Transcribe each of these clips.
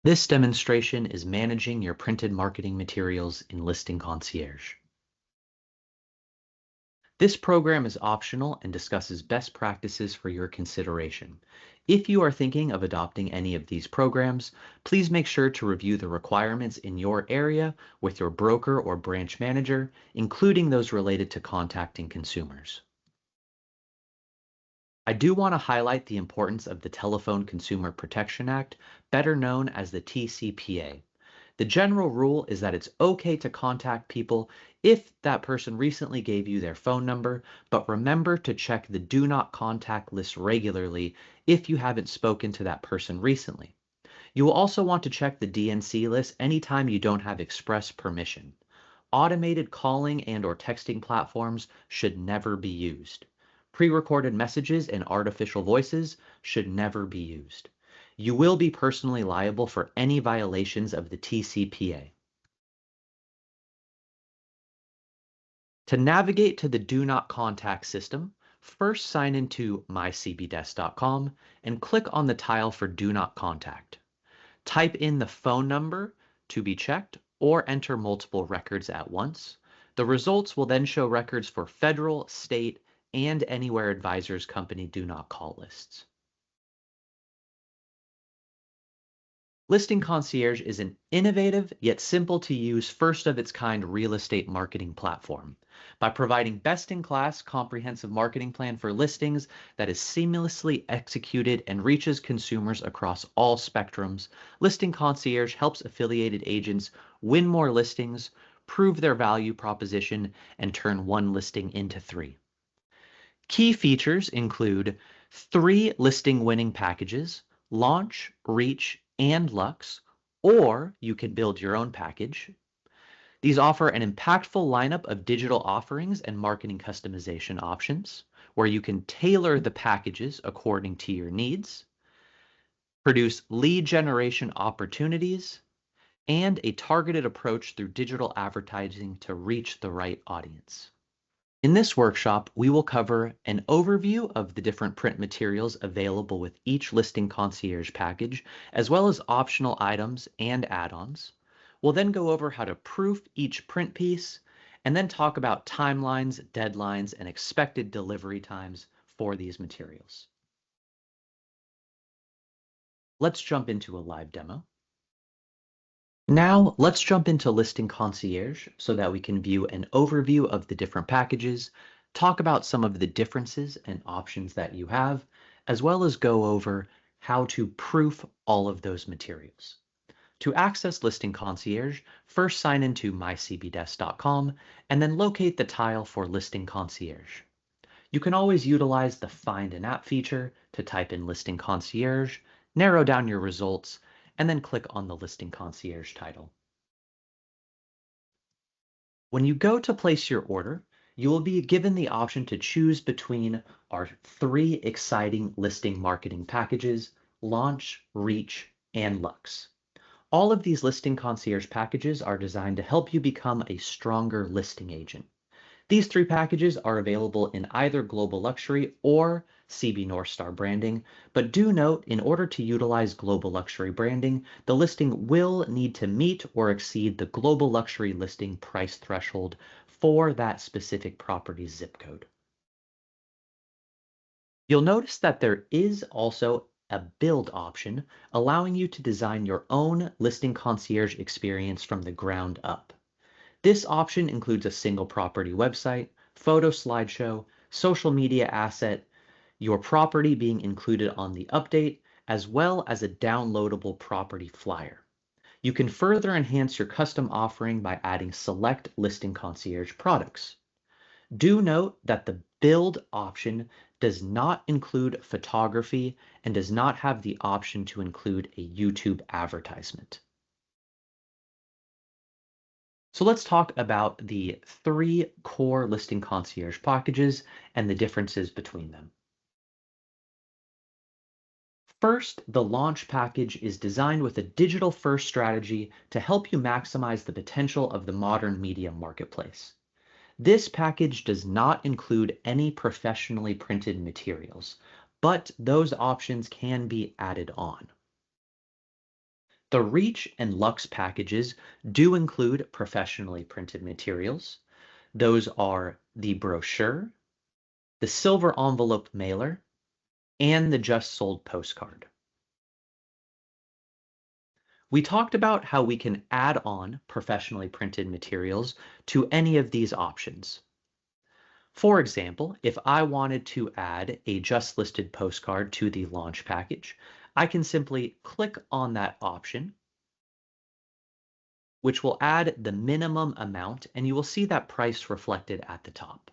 This demonstration is managing your printed marketing materials in Listing Concierge. This program is optional and discusses best practices for your consideration. If you are thinking of adopting any of these programs, please make sure to review the requirements in your area with your broker or branch manager, including those related to contacting consumers. I do want to highlight the importance of the Telephone Consumer Protection Act, better known as the TCPA. The general rule is that it's okay to contact people if that person recently gave you their phone number, but remember to check the Do Not Contact list regularly if you haven't spoken to that person recently. You will also want to check the DNC list anytime you don't have express permission. Automated calling and/or texting platforms should never be used. Pre-recorded messages and artificial voices should never be used. You will be personally liable for any violations of the TCPA. To navigate to the Do Not Contact system, first sign into mycbdesk.com and click on the tile for Do Not Contact. Type in the phone number to be checked or enter multiple records at once. The results will then show records for federal, state, and anywhere advisors company do not call lists. Listing Concierge is an innovative yet simple to use first of its kind real estate marketing platform. By providing best-in-class comprehensive marketing plan for listings that is seamlessly executed and reaches consumers across all spectrums, Listing Concierge helps affiliated agents win more listings, prove their value proposition, and turn one listing into 3. Key features include 3 listing winning packages, Launch, Reach, and Lux, or you can build your own package. These offer an impactful lineup of digital offerings and marketing customization options, where you can tailor the packages according to your needs, produce lead generation opportunities, and a targeted approach through digital advertising to reach the right audience. In this workshop, we will cover an overview of the different print materials available with each Listing Concierge package, as well as optional items and add-ons. We'll then go over how to proof each print piece, and then talk about timelines, deadlines, and expected delivery times for these materials. Let's jump into a live demo. Now, let's jump into Listing Concierge so that we can view an overview of the different packages, talk about some of the differences and options that you have, as well as go over how to proof all of those materials. To access Listing Concierge, first sign into mycbdesk.com and then locate the tile for Listing Concierge. You can always utilize the Find an App feature to type in Listing Concierge, narrow down your results, and then click on the Listing Concierge title. When you go to place your order, you will be given the option to choose between our 3 exciting listing marketing packages, Launch, Reach, and Lux. All of these Listing Concierge packages are designed to help you become a stronger listing agent. These 3 packages are available in either Global Luxury or CB North Star branding, but do note, in order to utilize Global Luxury branding, the listing will need to meet or exceed the Global Luxury listing price threshold for that specific property's zip code. You'll notice that there is also a build option, allowing you to design your own Listing Concierge experience from the ground up. This option includes a single property website, photo slideshow, social media asset, your property being included on the update, as well as a downloadable property flyer. You can further enhance your custom offering by adding select Listing Concierge products. Do note that the build option does not include photography and does not have the option to include a YouTube advertisement. So let's talk about the 3 core Listing Concierge packages and the differences between them. First, the Launch package is designed with a digital-first strategy to help you maximize the potential of the modern media marketplace. This package does not include any professionally printed materials, but those options can be added on. The Reach and Lux packages do include professionally printed materials. Those are the brochure, the silver envelope mailer, and the just sold postcard. We talked about how we can add on professionally printed materials to any of these options. For example, if I wanted to add a just listed postcard to the launch package, I can simply click on that option, which will add the minimum amount, and you will see that price reflected at the top.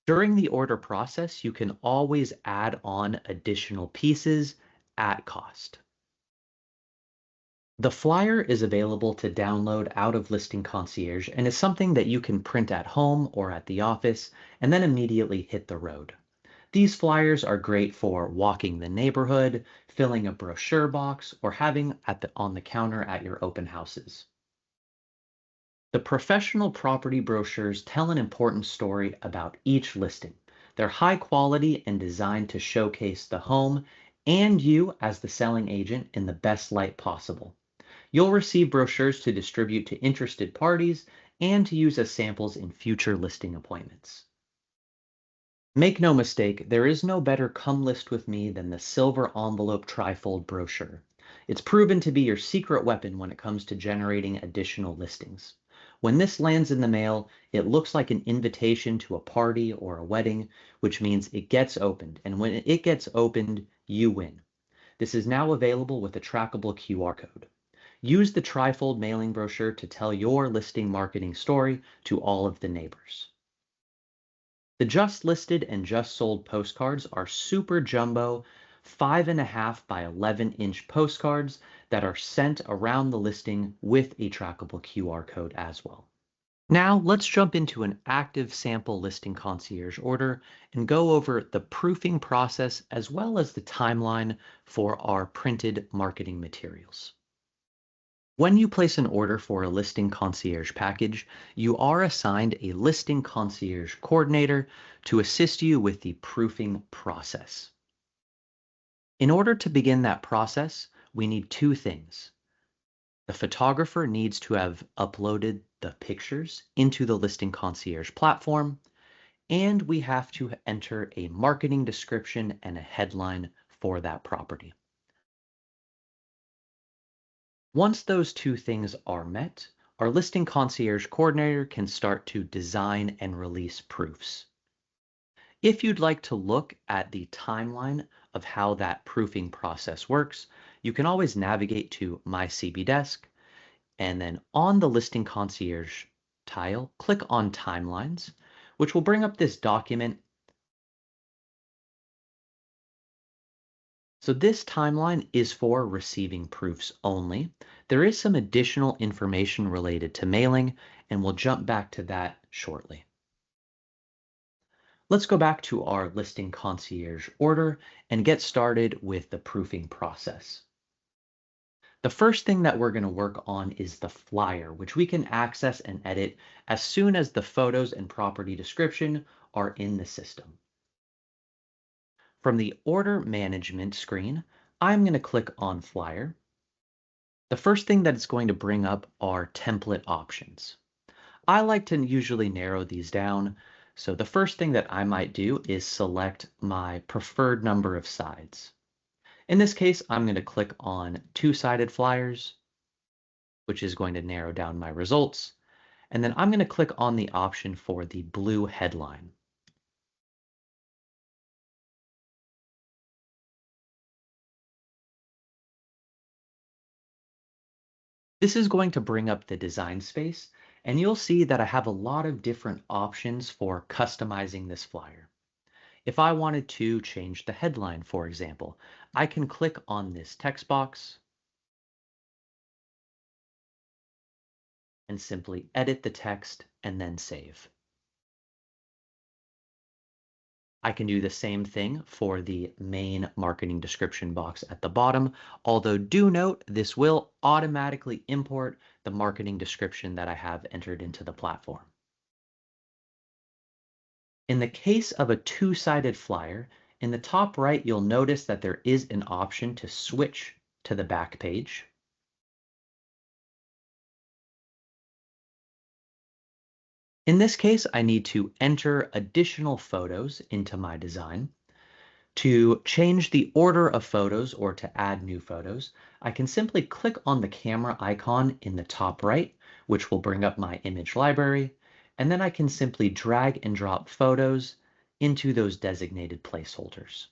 During the order process, you can always add on additional pieces at cost. The flyer is available to download out of Listing Concierge and is something that you can print at home or at the office and then immediately hit the road. These flyers are great for walking the neighborhood, filling a brochure box, or having on the counter at your open houses. The professional property brochures tell an important story about each listing. They're high quality and designed to showcase the home and you as the selling agent in the best light possible. You'll receive brochures to distribute to interested parties and to use as samples in future listing appointments. Make no mistake, there is no better come list with me than the silver envelope trifold brochure. It's proven to be your secret weapon when it comes to generating additional listings. When this lands in the mail, it looks like an invitation to a party or a wedding, which means it gets opened. And when it gets opened, you win. This is now available with a trackable QR code. Use the trifold mailing brochure to tell your listing marketing story to all of the neighbors. The just listed and just sold postcards are super jumbo 5.5 by 11-inch postcards that are sent around the listing with a trackable QR code as well. Now let's jump into an active sample Listing Concierge order and go over the proofing process as well as the timeline for our printed marketing materials. When you place an order for a Listing Concierge package, you are assigned a Listing Concierge coordinator to assist you with the proofing process. In order to begin that process, we need two things. The photographer needs to have uploaded the pictures into the Listing Concierge platform, and we have to enter a marketing description and a headline for that property. Once those two things are met, our Listing Concierge coordinator can start to design and release proofs. If you'd like to look at the timeline of how that proofing process works, you can always navigate to My CB Desk, and then on the Listing Concierge tile, click on Timelines, which will bring up this document. So this timeline is for receiving proofs only. There is some additional information related to mailing, and we'll jump back to that shortly. Let's go back to our Listing Concierge order and get started with the proofing process. The first thing that we're going to work on is the flyer, which we can access and edit as soon as the photos and property description are in the system. From the order management screen, I'm going to click on flyer. The first thing that it's going to bring up are template options. I like to usually narrow these down. So the first thing that I might do is select my preferred number of sides. In this case, I'm going to click on two-sided flyers, which is going to narrow down my results. And then I'm going to click on the option for the blue headline. This is going to bring up the design space, and you'll see that I have a lot of different options for customizing this flyer. If I wanted to change the headline, for example, I can click on this text box and simply edit the text and then save. I can do the same thing for the main marketing description box at the bottom, although do note this will automatically import the marketing description that I have entered into the platform. In the case of a two-sided flyer, in the top right, you'll notice that there is an option to switch to the back page. In this case, I need to enter additional photos into my design. To change the order of photos or to add new photos, I can simply click on the camera icon in the top right, which will bring up my image library, and then I can simply drag and drop photos into those designated placeholders.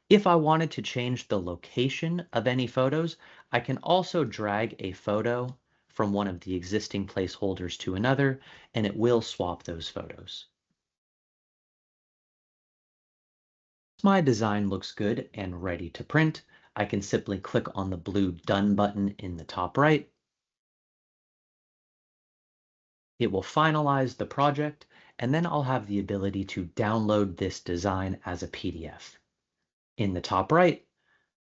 If I wanted to change the location of any photos, I can also drag a photo from one of the existing placeholders to another, and it will swap those photos. My design looks good and ready to print, I can simply click on the blue Done button in the top right. It will finalize the project, and then I'll have the ability to download this design as a PDF. In the top right,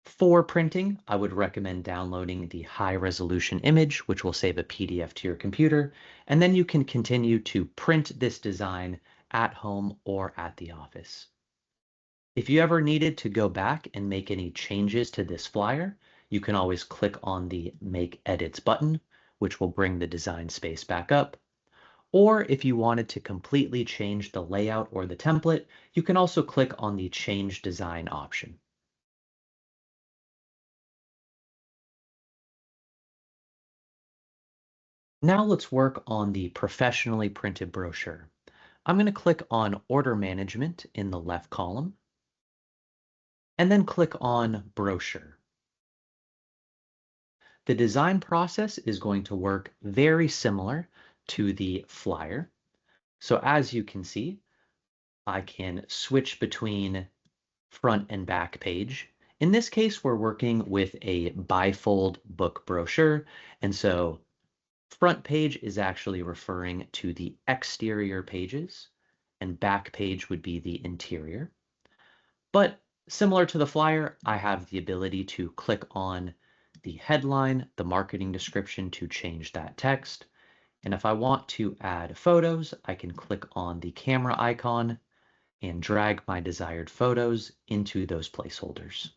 for printing, I would recommend downloading the high resolution image, which will save a PDF to your computer, and then you can continue to print this design at home or at the office. If you ever needed to go back and make any changes to this flyer, you can always click on the Make Edits button, which will bring the design space back up. Or if you wanted to completely change the layout or the template, you can also click on the Change Design option. Now let's work on the professionally printed brochure. I'm going to click on Order Management in the left column, and then click on Brochure. The design process is going to work very similar to the flyer. So as you can see, I can switch between front and back page. In this case, we're working with a bifold book brochure, and so front page is actually referring to the exterior pages, and back page would be the interior. But similar to the flyer, I have the ability to click on the headline, the marketing description to change that text. And if I want to add photos, I can click on the camera icon and drag my desired photos into those placeholders.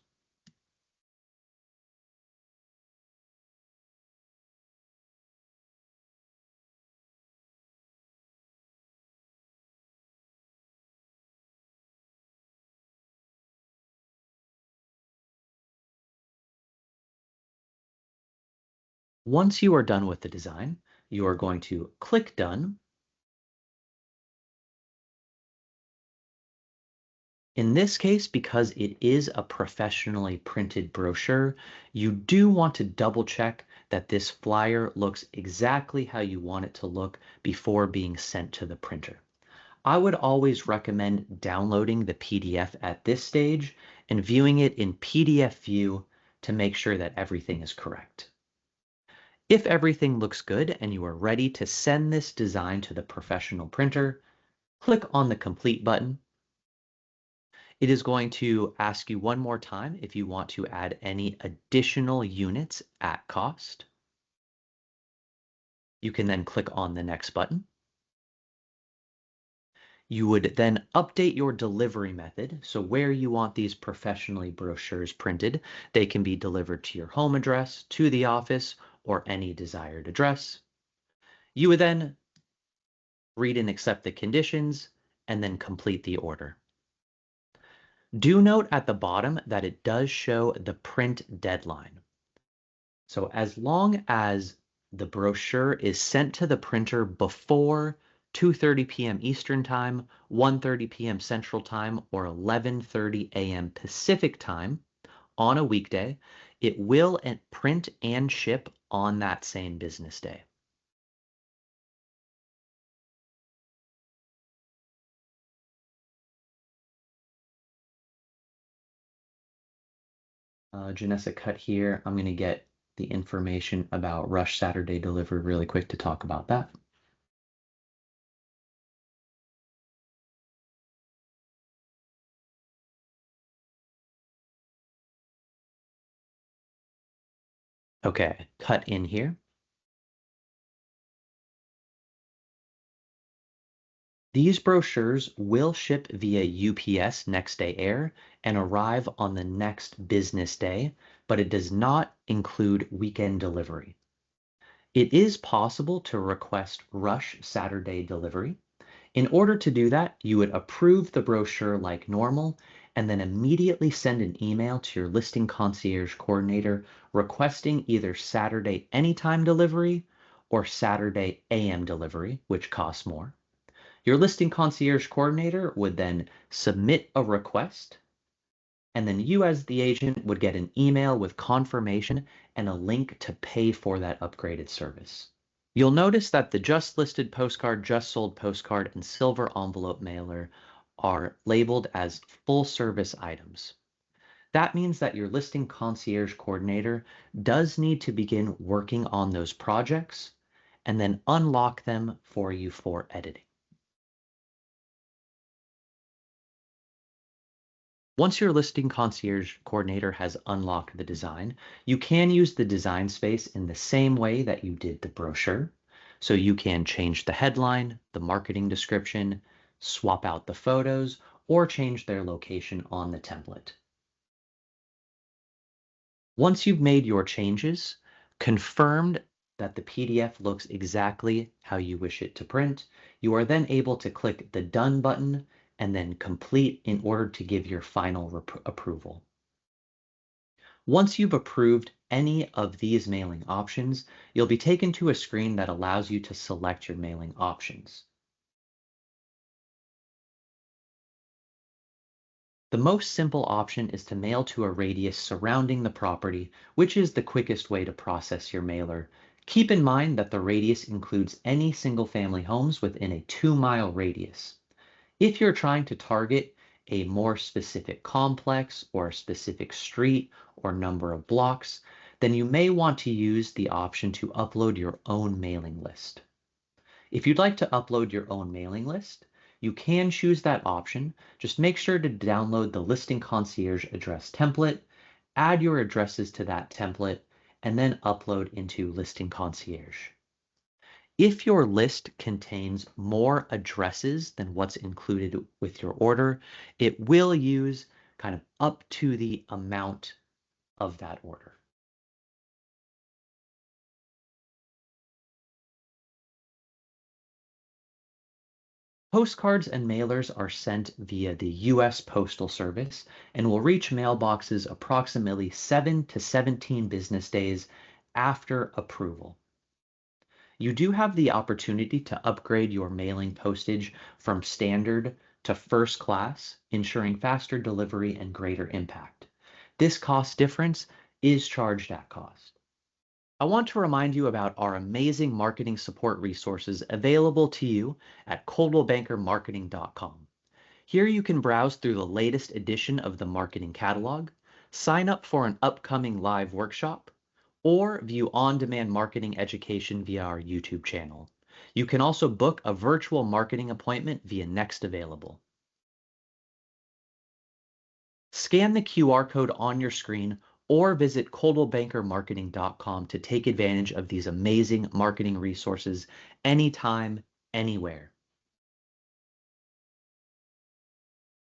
Once you are done with the design, you are going to click Done. In this case, because it is a professionally printed brochure, you do want to double check that this flyer looks exactly how you want it to look before being sent to the printer. I would always recommend downloading the PDF at this stage and viewing it in PDF view to make sure that everything is correct. If everything looks good and you are ready to send this design to the professional printer, click on the Complete button. It is going to ask you one more time if you want to add any additional units at cost. You can then click on the Next button. You would then update your delivery method. So where you want these professionally brochures printed, they can be delivered to your home address, to the office, or any desired address. You would then read and accept the conditions and then complete the order. Do note at the bottom that it does show the print deadline. So as long as the brochure is sent to the printer before 2:30 p.m. Eastern Time, 1:30 p.m. Central Time, or 11:30 a.m. Pacific Time on a weekday, it will print and ship on that same business day. Janessa cut here. I'm going to get the information about Rush Saturday delivered really quick to talk about that. Okay, cut in here. These brochures will ship via UPS next day air and arrive on the next business day but it does not include weekend delivery. It is possible to request rush Saturday delivery. In order to do that, you would approve the brochure like normal and then immediately send an email to your listing concierge coordinator requesting either Saturday anytime delivery or Saturday AM delivery, which costs more. Your listing concierge coordinator would then submit a request, and then you as the agent would get an email with confirmation and a link to pay for that upgraded service. You'll notice that the just listed postcard, just sold postcard, and silver envelope mailer are labeled as full service items. That means that your listing concierge coordinator does need to begin working on those projects and then unlock them for you for editing. Once your listing concierge coordinator has unlocked the design, you can use the design space in the same way that you did the brochure. So you can change the headline, the marketing description, swap out the photos, or change their location on the template. Once you've made your changes, confirmed that the PDF looks exactly how you wish it to print, you are then able to click the Done button and then Complete in order to give your final approval. Once you've approved any of these mailing options, you'll be taken to a screen that allows you to select your mailing options. The most simple option is to mail to a radius surrounding the property, which is the quickest way to process your mailer. Keep in mind that the radius includes any single-family homes within a 2-mile radius. If you're trying to target a more specific complex or a specific street or number of blocks, then you may want to use the option to upload your own mailing list. If you'd like to upload your own mailing list, you can choose that option. Just make sure to download the Listing Concierge address template, add your addresses to that template, and then upload into Listing Concierge. If your list contains more addresses than what's included with your order, it will use kind of up to the amount of that order. Postcards and mailers are sent via the U.S. Postal Service and will reach mailboxes approximately 7 to 17 business days after approval. You do have the opportunity to upgrade your mailing postage from standard to first class, ensuring faster delivery and greater impact. This cost difference is charged at cost. I want to remind you about our amazing marketing support resources available to you at coldwellbankermarketing.com. Here you can browse through the latest edition of the marketing catalog, sign up for an upcoming live workshop, or view on-demand marketing education via our YouTube channel. You can also book a virtual marketing appointment via Next Available. Scan the QR code on your screen or visit coldwellbankermarketing.com to take advantage of these amazing marketing resources anytime, anywhere.